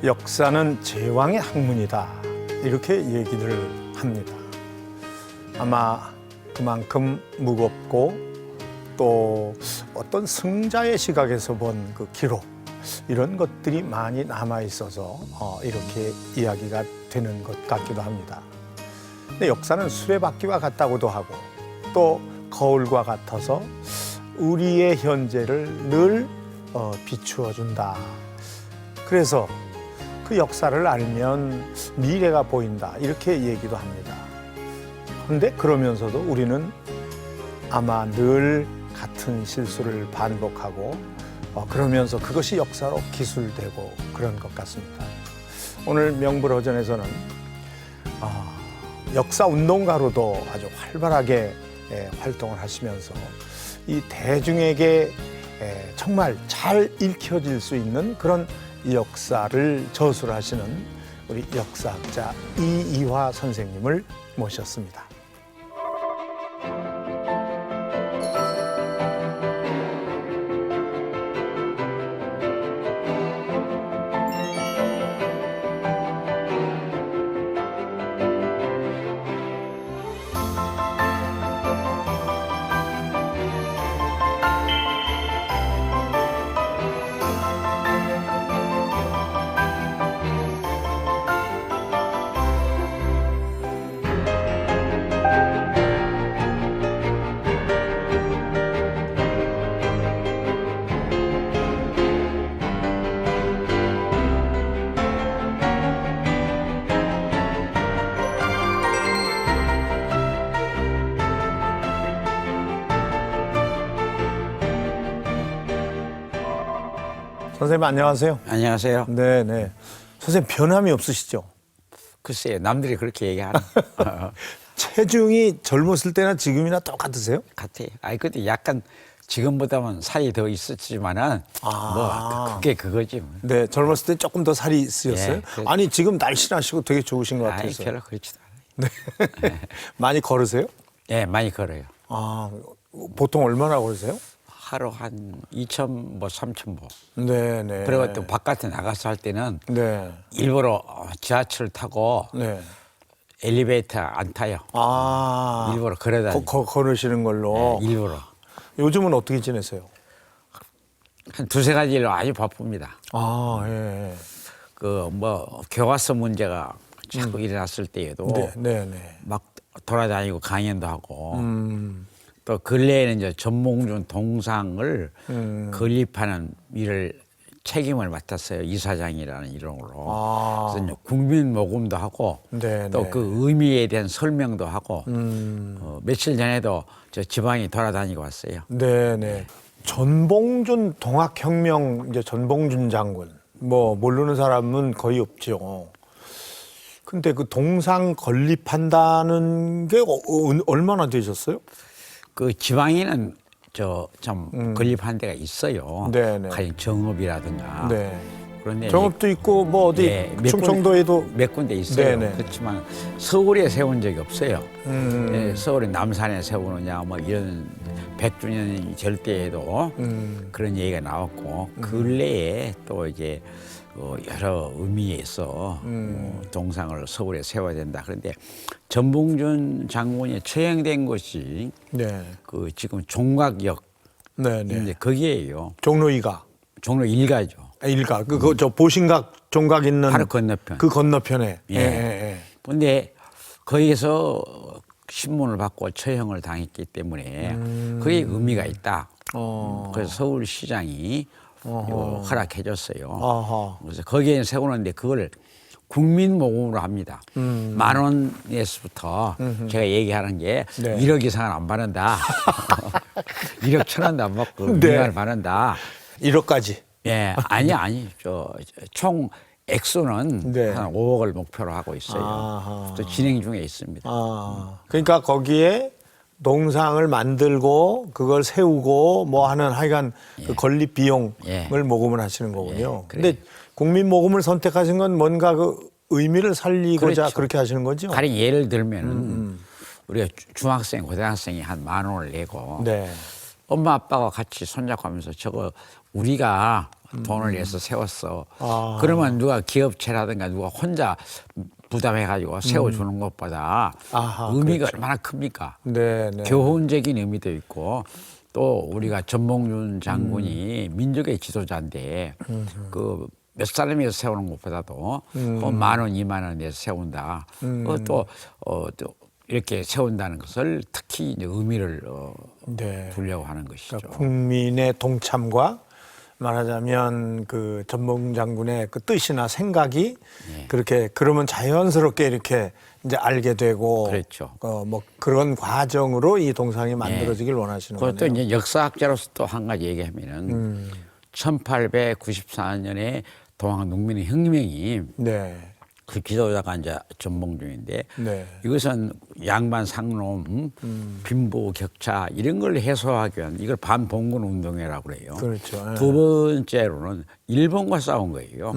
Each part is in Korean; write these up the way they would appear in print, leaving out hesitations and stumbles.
역사는 제왕의 학문이다, 이렇게 얘기를 합니다. 아마 그만큼 무겁고 또 어떤 승자의 시각에서 본 그 기록, 이런 것들이 많이 남아 있어서 이렇게 이야기가 되는 것 같기도 합니다. 근데 역사는 수레바퀴와 같다고도 하고 또 거울과 같아서 우리의 현재를 늘 비추어 준다. 그래서 그 역사를 알면 미래가 보인다, 이렇게 얘기도 합니다. 그런데 그러면서도 우리는 아마 늘 같은 실수를 반복하고 그러면서 그것이 역사로 기술되고 그런 것 같습니다. 오늘 명불허전에서는 역사 운동가로도 아주 활발하게 활동을 하시면서 이 대중에게 정말 잘 읽혀질 수 있는 그런 역사를 저술하시는 우리 역사학자 이이화 선생님을 모셨습니다. 선생님 안녕하세요. 안녕하세요. 네네. 선생님 변함이 없으시죠? 글쎄요, 남들이 그렇게 얘기하는 체중이 젊었을 때나 지금이나 똑같으세요? 같아요. 아니 근데 약간 지금보다는 살이 더 있었지만은 뭐 그게 그거지. 뭐. 네, 젊었을 때 조금 더 살이 있으셨어요? 예, 아니 지금 날씬하시고 되게 좋으신 것 아니 같아서. 별로 그렇지도 않아요. 네. 많이 걸으세요? 예, 많이 걸어요. 아, 보통 얼마나 걸으세요? 하루 한 2,000 뭐 3,000 보. 네네. 그리고 또 바깥에 나가서 할 때는 네. 일부러 지하철 타고 네. 엘리베이터 안 타요. 아. 일부러 걸어다니고. 걸으시는 걸로. 예, 일부러. 요즘은 어떻게 지내세요? 한 두세 가지로 아주 바쁩니다. 아, 예. 그 뭐 교과서 문제가 자꾸 일어났을 때에도 네. 막 돌아다니고 강연도 하고 또 근래에는 이제 전봉준 동상을 건립하는 일을 책임을 맡았어요. 이사장이라는 이름으로. 아. 그래서 이제 국민 모금도 하고 네, 또 네. 그 의미에 대한 설명도 하고 며칠 전에도 저 지방에 돌아다니고 왔어요. 네네. 전봉준 동학혁명, 이제 전봉준 장군, 뭐 모르는 사람은 거의 없죠. 근데 그 동상 건립한다는 게 얼마나 되셨어요? 그 지방에는 저 좀 건립한 데가 있어요. 네네. 가령 정읍이라든가. 네. 그런데 정읍도 있고 뭐 어디 예, 충청도에도 몇 군데 있어요. 네네. 그렇지만 서울에 세운 적이 없어요. 음. 예, 서울의 남산에 세우느냐 뭐 이런 100주년이 될 때에도 그런 얘기가 나왔고 근래에 또 이제 여러 의미에서 동상을 서울에 세워야 된다. 그런데 전봉준 장군이 처형된 곳이 네. 그 지금 종각역 네네. 이제 거기에요. 종로 2가. 종로 1가죠. 일가. 저 보신각 종각 있는 바로 건너편. 그 건너편에. 예. 근데 거기에서 신문을 받고 처형을 당했기 때문에 그게 의미가 있다. 그래서 서울시장이 허락해줬어요. 아하. 그래서 거기에 세우는데 그걸 국민 모금으로 합니다. 10,000원에서부터 제가 얘기하는 게 네. 1억 이상은 안 받는다. 1억 1,000원도 안 받고 네. 미만을 받는다. 1억까지. 예, 아니. 총 액수는 네. 한 5억을 목표로 하고 있어요. 아하. 또 진행 중에 있습니다. 그러니까 거기에 동상을 만들고 그걸 세우고 뭐 하는 하여간 그 건립 비용을 예. 모금을 하시는 거군요. 예, 근데 국민 모금을 선택하신 건 뭔가 그 의미를 살리고자 그렇죠. 그렇게 하시는 거죠? 가령 예를 들면은 우리가 중학생, 고등학생이 한 10,000원을 내고 네. 엄마 아빠가 같이 손잡고 하면서 저거 우리가 돈을 내서 세웠어. 아. 그러면 누가 기업체라든가 누가 혼자 부담해가지고 세워주는 것보다 아하, 의미가 그렇죠. 얼마나 큽니까? 네, 네. 교훈적인 의미도 있고 또 우리가 전봉준 장군이 민족의 지도자인데 그 몇 사람이 세우는 것보다도 10,000원, 20,000원 내서 세운다. 또 이렇게 세운다는 것을 특히 이제 의미를 네. 두려고 하는 것이죠. 그러니까 국민의 동참과 말하자면 그 전봉 장군의 그 뜻이나 생각이 네. 그렇게 그러면 자연스럽게 이렇게 이제 알게 되고 그렇죠. 뭐 그런 과정으로 이 동상이 만들어지길 원하시는 그것도 거네요. 이제 역사학자로서 또 한 가지 얘기하면은 1894년에 동학 농민의 혁명이 네. 그 지도자가 이제 전봉준인데 네. 이것은 양반 상놈, 빈부 격차 이런 걸 해소하기 위한 이걸 반봉건 운동회라고 그래요. 그렇죠. 예. 두 번째로는 일본과 싸운 거예요.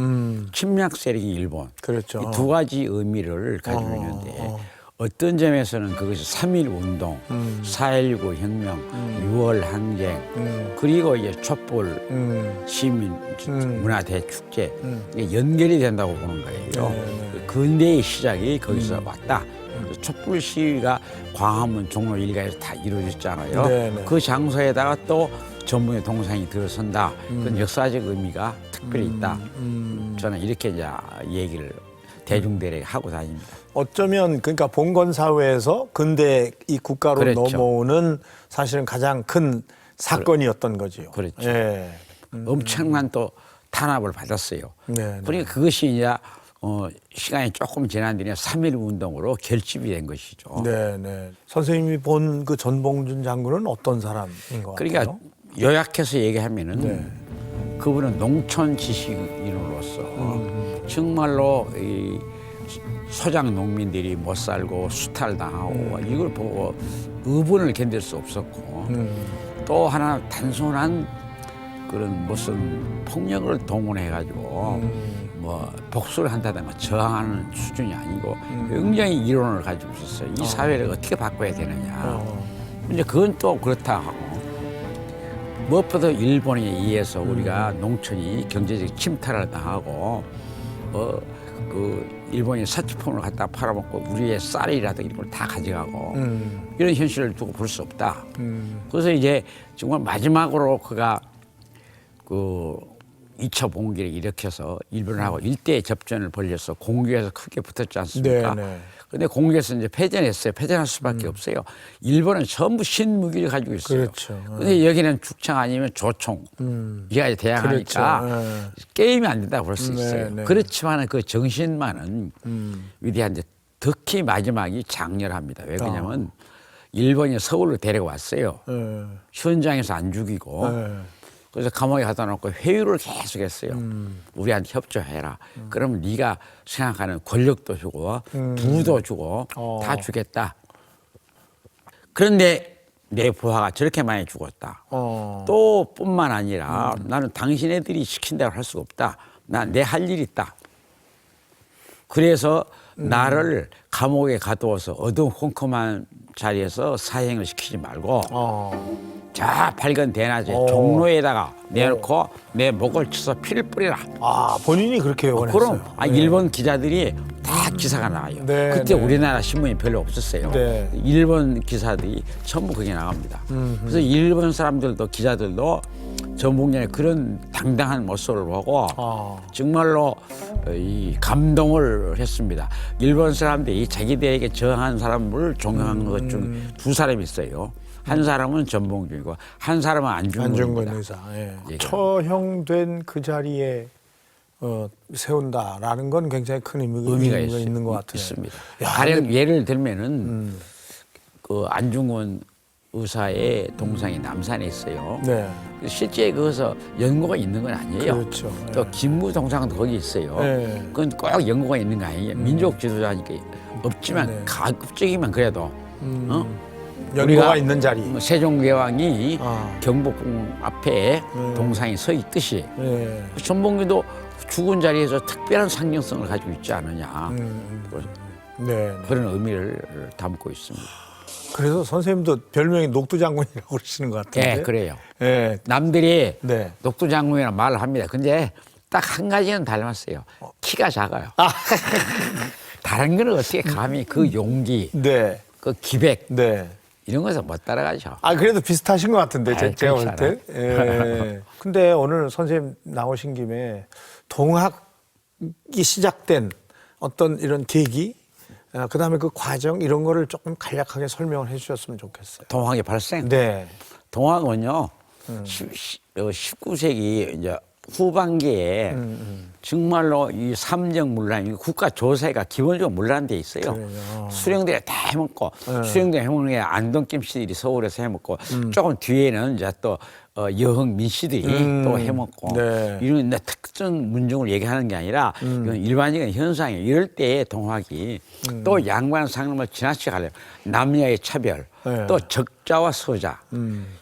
침략 세력이 일본. 그렇죠. 이 두 가지 의미를 가지고 있는데 어떤 점에서는 그것이 3.1 운동, 4.19 혁명, 6월 항쟁, 그리고 이제 촛불 시민 문화 대축제 이게 연결이 된다고 보는 거예요. 그 근대의 시작이 거기서 왔다. 그래서 촛불 시위가 광화문 종로 일가에서 다 이루어졌잖아요. 네네. 그 장소에다가 또 전북의 동상이 들어선다. 그런 역사적 의미가 특별히 있다. 저는 이렇게 이제 얘기를 대중들에게 하고 다닙니다. 어쩌면 그러니까 봉건 사회에서 근대 이 국가로 그렇죠. 넘어오는 사실은 가장 큰 사건이었던 거지요. 그렇죠. 예. 엄청난 또 탄압을 받았어요. 네, 그러니까 그것이 이제 시간이 조금 지난 뒤에 3.1 운동으로 결집이 된 것이죠. 네, 네. 선생님이 본 그 전봉준 장군은 어떤 사람인 것 그러니까 같아요? 요약해서 얘기하면은 네. 그분은 농촌 지식인으로서 정말로 이 소장 농민들이 못 살고 수탈당하고 이걸 보고 의분을 견딜 수 없었고 또 하나 단순한 그런 무슨 폭력을 동원해가지고 뭐 복수를 한다든가 저항하는 수준이 아니고 굉장히 이론을 가지고 있었어요. 이 사회를 어떻게 바꿔야 되느냐. 근데 그건 또 그렇다 하고 무엇보다 일본에 의해서 우리가 농촌이 경제적 침탈을 당하고 그 일본이 사치품을 갖다 팔아먹고 우리의 쌀이라든가 이런 걸 다 가져가고 이런 현실을 두고 볼 수 없다. 그래서 이제 정말 마지막으로 그가 그 2차 봉기를 일으켜서 일본하고 일대 접전을 벌여서 공교에서 크게 붙었지 않습니까? 네, 네. 근데 공교에서 이제 패전했어요. 패전할 수밖에 없어요. 일본은 전부 신무기를 가지고 있어요. 그렇죠. 근데 여기는 죽창 아니면 조총. 이게 대항하니까 그렇죠. 네. 게임이 안 된다고 볼 수 네, 있어요. 네. 그렇지만 그 정신만은 위대한데 특히 마지막이 장렬합니다. 왜 그러냐면 일본이 서울로 데려왔어요. 네. 현장에서 안 죽이고 네. 그래서 감옥에 가다 놓고 회유를 계속했어요. 우리한테 협조해라. 그러면 네가 생각하는 권력도 주고 부도 주고 다 주겠다. 그런데 내 부하가 저렇게 많이 죽었다. 또 뿐만 아니라 나는 당신네들이 시킨 대로 할 수가 없다. 난 내 할 일이 있다. 그래서 나를 감옥에 가두어서 어두운 컴컴한 자리에서 사형을 시키지 말고 저 밝은 대낮에 종로에다가 내놓고 내 목을 쳐서 피를 뿌리라. 아, 본인이 그렇게 원했어요. 그럼 일본 기자들이 다 기사가 나와요. 네, 그때 네. 우리나라 신문이 별로 없었어요. 네. 일본 기사들이 전부 그게 나갑니다. 그래서 일본 사람들도 기자들도 전봉준의 그런 당당한 모습을 보고 정말로 이 감동을 했습니다. 일본 사람들이 자기들에게 저항한 사람을 존경한 것 중 두 사람이 있어요. 한 사람은 전봉준이고 한 사람은 안중근 안중근입니다. 의사. 예. 예. 처형된 그 자리에 세운다라는 건 굉장히 큰 의미가 있는 것 같아요. 있습니다. 야, 가령 예를 들면은 그 안중근 의사의 동상이 남산에 있어요. 네. 실제 거기서 연고가 있는 건 아니에요. 그렇죠. 또 김무 동상도 거기 있어요. 네. 그건 꼭 연고가 있는 거 아니에요. 민족 지도자니까 없지만 네. 가급적이면 그래도 연고가 우리가 있는 자리. 세종대왕이 아. 경복궁 앞에 동상이 서 있듯이 네. 전봉기도 죽은 자리에서 특별한 상징성을 가지고 있지 않느냐. 네. 그런 의미를 담고 있습니다. 그래서 선생님도 별명이 녹두장군이라고 그러시는 것 같은데. 예, 그래요. 예. 남들이 네. 녹두장군이라는 말을 합니다. 근데 딱 한 가지는 닮았어요. 키가 작아요. 다른 거는 어떻게 감히 그 용기, 네. 그 기백 네. 이런 것은 못 따라가죠. 아, 그래도 비슷하신 것 같은데, 아이, 제가 볼 그렇지 때. 예. 근데 오늘 선생님 나오신 김에 동학이 시작된 어떤 이런 계기, 그 다음에 그 과정, 이런 거를 조금 간략하게 설명을 해 주셨으면 좋겠어요. 동학의 발생. 네. 동학은요, 19세기 이제 후반기에 정말로 이 삼정문란, 국가 조세가 기본적으로 문란돼 있어요. 그래요. 수령들이 다 해먹고, 네. 수령들 해먹는 게 안동김 씨들이 서울에서 해먹고, 조금 뒤에는 이제 또 여흥 민 씨들이 또 해먹고, 네. 이런 특정 문종을 얘기하는 게 아니라 이건 일반적인 현상이에요. 이럴 때 동학이 또 양반 상름을 지나치게 하려고 남녀의 차별, 네. 또 적자와 서자,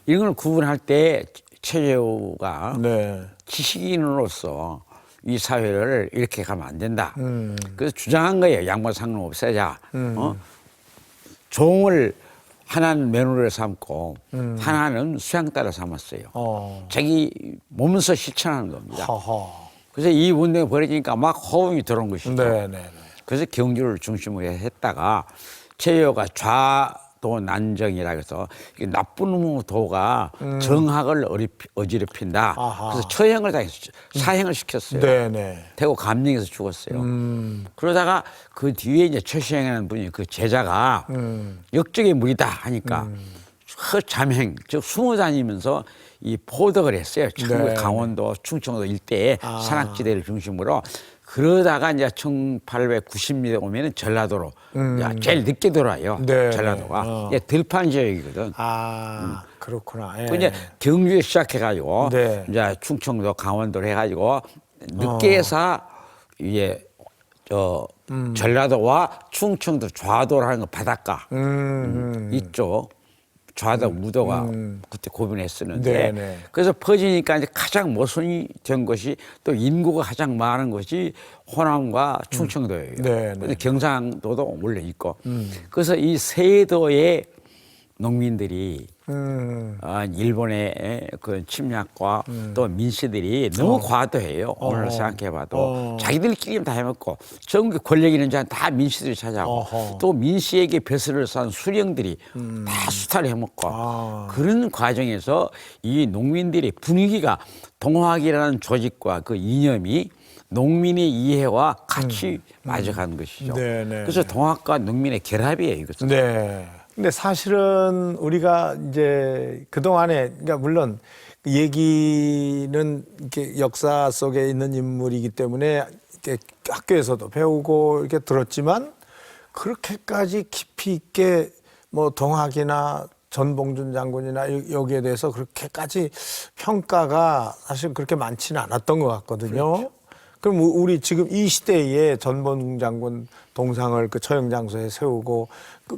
이런 걸 구분할 때 최재우가 네. 지식인으로서 이 사회를 이렇게 가면 안 된다. 그래서 주장한 거예요. 양반 상름 없애자. 종을 하나는 며느리를 삼고 하나는 수양딸을 삼았어요. 자기 몸에서 실천하는 겁니다. 허허. 그래서 이 운동이 벌어지니까 막 호응이 들어온 것이죠. 네, 네, 네. 그래서 경주를 중심으로 했다가 최여가 좌도 난정이라 해서 이 나쁜 도가 정학을 어지럽힌다. 아하. 그래서 처형을 당했어요. 사형을 시켰어요. 네, 네. 대구 감령에서 죽었어요. 그러다가 그 뒤에 이제 최시행하는 분이 그 제자가 역적의 무리다 하니까 허잠행, 즉 숨어 다니면서 이 포덕을 했어요. 네. 강원도, 충청도 일대에 산악지대를 중심으로. 그러다가 이제 1890년대 오면은 전라도로 제일 늦게 돌아요. 네, 전라도가 네. 이게 들판 지역이거든. 그렇구나. 예. 그 이제 경주에 시작해가지고 네. 이제 충청도, 강원도를 해가지고 늦게 해서 이제 전라도와 충청도 좌도라는 거 바닷가 이쪽 좌도 우도가 그때 고민했었는데 네, 네. 그래서 퍼지니까 이제 가장 모순이 된 것이 또 인구가 가장 많은 것이 호남과 충청도예요. 네, 네. 근데 경상도도 원래 있고 그래서 이 세도의 농민들이 일본의 그 침략과 또 민씨들이 너무 과도해요. 오늘 생각해봐도 자기들끼리 다 해먹고 전국 권력 있는 자는 다 민씨들이 찾아오고 또 민씨에게 벼슬을 싼 수령들이 다 수탈을 해먹고 그런 과정에서 이 농민들의 분위기가 동학이라는 조직과 그 이념이 농민의 이해와 같이 맞아가는 것이죠. 네, 네. 그래서 동학과 농민의 결합이에요. 이것은. 네. 근데 사실은 우리가 이제 그동안에, 그러니까 물론 얘기는 이렇게 역사 속에 있는 인물이기 때문에 이렇게 학교에서도 배우고 이렇게 들었지만 그렇게까지 깊이 있게 뭐 동학이나 전봉준 장군이나 여기에 대해서 그렇게까지 평가가 사실 그렇게 많지는 않았던 것 같거든요. 그렇죠. 그럼 우리 지금 이 시대에 전봉준 장군 동상을 그 처형 장소에 세우고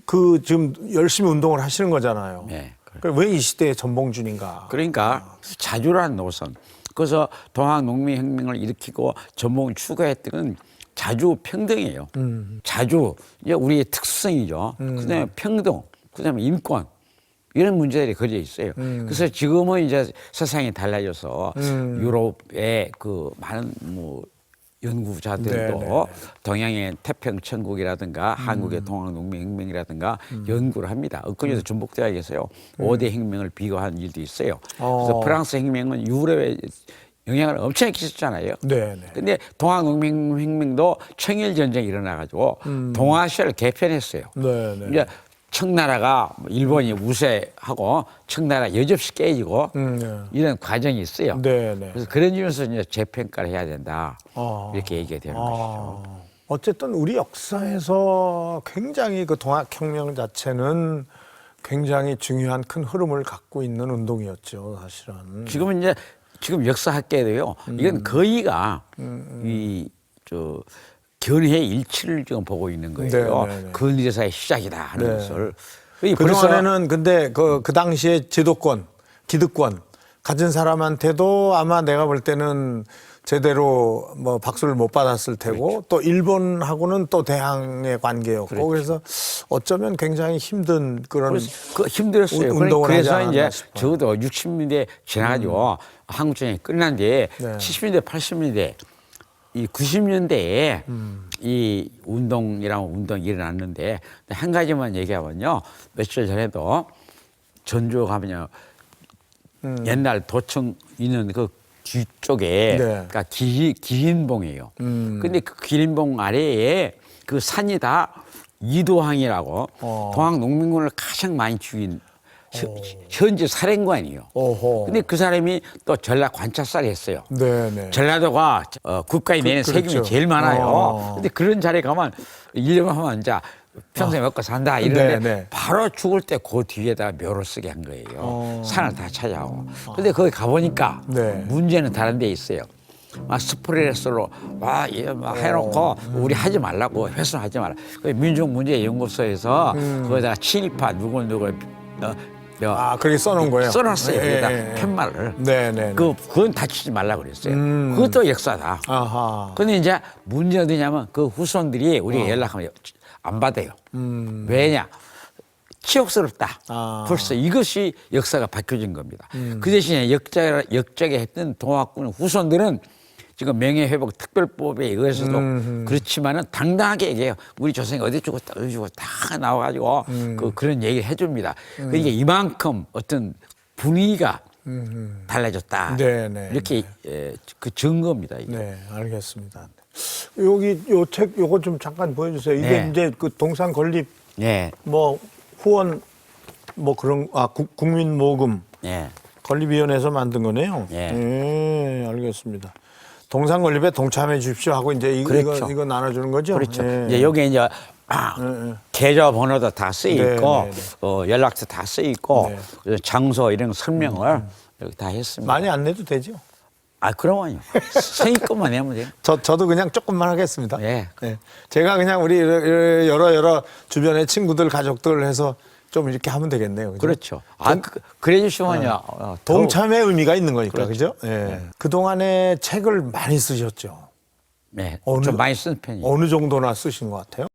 그 지금 열심히 운동을 하시는 거잖아요. 네. 왜 이 시대에 전봉준인가? 그러니까 자주란 노선. 그래서 동학 농민혁명을 일으키고 전봉을 추구했던 자주 평등이에요. 자주 이제 우리의 특성이죠. 그다음에 평등, 그다음에 인권 이런 문제들이 걸려 있어요. 그래서 지금은 이제 세상이 달라져서 유럽의 그 많은 뭐 연구자들도 네네. 동양의 태평천국이라든가 한국의 동학농민혁명이라든가 연구를 합니다. 엊그제도 전북대학에서요 5대 혁명을 비교한 일도 있어요. 그래서 프랑스 혁명은 유럽에 영향을 엄청 끼쳤잖아요. 네네. 근데 동학농민혁명도 청일전쟁이 일어나가지고 동아시아를 개편했어요. 네네. 이제 청나라가 일본이 우세하고 청나라 여접시 깨지고 네. 이런 과정이 있어요. 네네. 그래서 그런 점에서 이제 재평가를 해야 된다. 이렇게 얘기가 되는 것이죠. 어쨌든 우리 역사에서 굉장히 그 동학혁명 자체는 굉장히 중요한 큰 흐름을 갖고 있는 운동이었죠, 사실은. 지금은 이제 지금 역사학계도요. 이건 거의가 견해 일치를 지금 보고 있는 거예요. 네네네. 근위대사의 시작이다 하는 네. 것을. 그동안에는 근데 그 당시에 제도권, 기득권 가진 사람한테도 아마 내가 볼 때는 제대로 뭐 박수를 못 받았을 테고 그렇죠. 또 일본하고는 또 대항의 관계였고 그래서 어쩌면 굉장히 힘든 그런 힘들었어요. 운동을 하지 그래서 않았나 이제 싶어요. 적어도 60년대 지나가지고 한국전쟁이 끝난 뒤에 네. 70년대, 80년대, 이 90년대에 이 운동이 일어났는데 한 가지만 얘기하면요. 며칠 전에도 전주 가면요. 옛날 도청 있는 그 뒤쪽에 네. 그러니까 기린봉이에요. 근데 그 기린봉 아래에 그 산이 다 이도항이라고 동학 농민군을 가장 많이 죽인 현재 사령관이에요. 어허. 근데 그 사람이 또 전라 관찰사를 했어요. 네네. 전라도가 국가에 내는 세금이 그렇죠. 제일 많아요. 근데 그런 자리에 가면 1년 하면 이제 평생 먹고 산다 이러는데 네네. 바로 죽을 때 그 뒤에다 묘를 쓰게 한 거예요. 산을 다 찾아오고. 근데 거기 가보니까 네. 문제는 다른 데 있어요. 막 스프레스로 막 해놓고 우리 하지 말라고 훼손하지 말라. 그 민족문제연구소에서 거기다가 친일파 누굴 그렇게 써놓은 거예요? 써놨어요. 거기다 예. 팻말을. 네네. 그건 다치지 말라고 그랬어요. 그것도 역사다. 아하. 근데 이제 문제가 어디냐면 그 후손들이 우리가 연락하면 안 받아요. 왜냐? 치욕스럽다. 벌써 이것이 역사가 바뀌어진 겁니다. 그 대신에 역적에 했던 동학군 후손들은 지금 명예회복 특별법에 의해서도 그렇지만은 당당하게 얘기해요. 우리 조상이 어디 죽었다, 어디 죽었다 다 나와가지고 그런 얘기를 해줍니다. 그러니까 이만큼 어떤 분위기가 달라졌다. 네네. 이렇게 그 증거입니다. 이게. 네, 알겠습니다. 여기 요 책 요거 좀 잠깐 보여주세요. 이게 네. 이제 그 동산 건립 네, 뭐 후원 뭐 그런 국민 모금 네. 건립위원회에서 만든 거네요. 예. 네, 알겠습니다. 동산 건립에 동참해 주십시오 하고 이제 그렇죠. 이거 나눠주는 거죠. 그렇죠. 예. 이제 여기 이제 계좌번호도 다 쓰여 네, 있고 네, 네. 연락처 다 쓰여 있고 네. 그래서 장소 이런 거 설명을 여기 다 했습니다. 많이 안 내도 되죠. 그러면요. 선입금만 내면 돼요. 저도 그냥 조금만 하겠습니다. 예. 네. 제가 그냥 우리 여러 주변의 친구들 가족들 해서 좀 이렇게 하면 되겠네요. 그죠? 그렇죠. 그래 주시면요. 동참의 의미가 있는 거니까 그죠? 예. 그동안에 책을 많이 쓰셨죠. 네. 어느- 좀 많이 쓰는 편이에요. 어느 정도나 쓰신 것 같아요?